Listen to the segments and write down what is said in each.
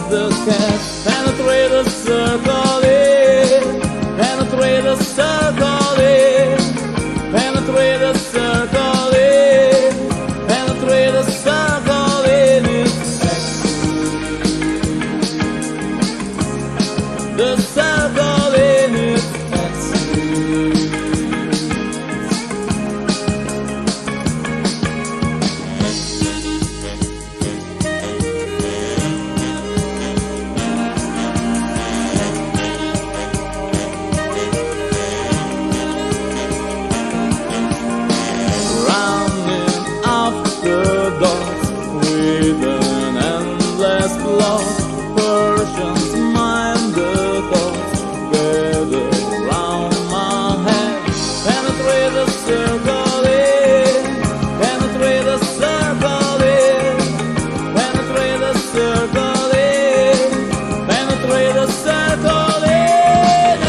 the cat, penetrate the circle in, penetrate the circle in, penetrate the circle in, penetrate the circle in. The circle in its with an endless cloud, Persians mind the thoughts gather round my head. Penetrate the circle in, penetrate the circle in, penetrate the circle in, penetrate the circle in.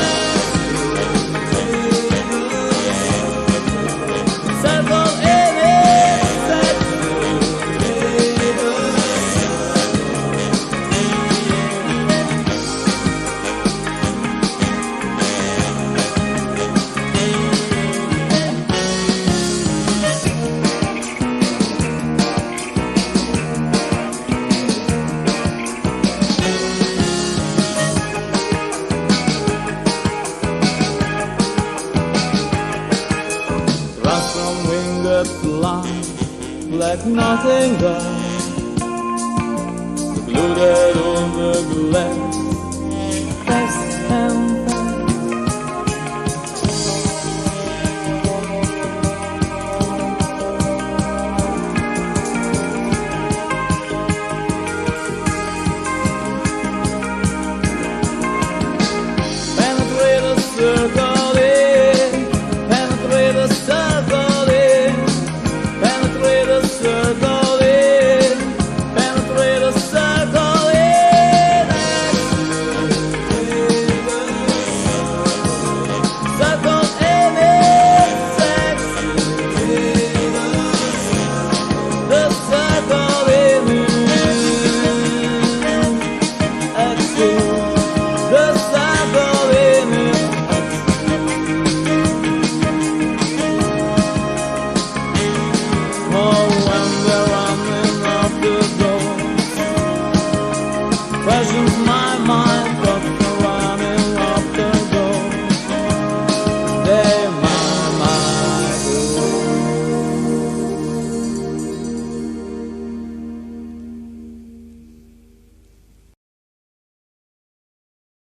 Circle in. Some winged fly, like nothing else, secluded on the glass.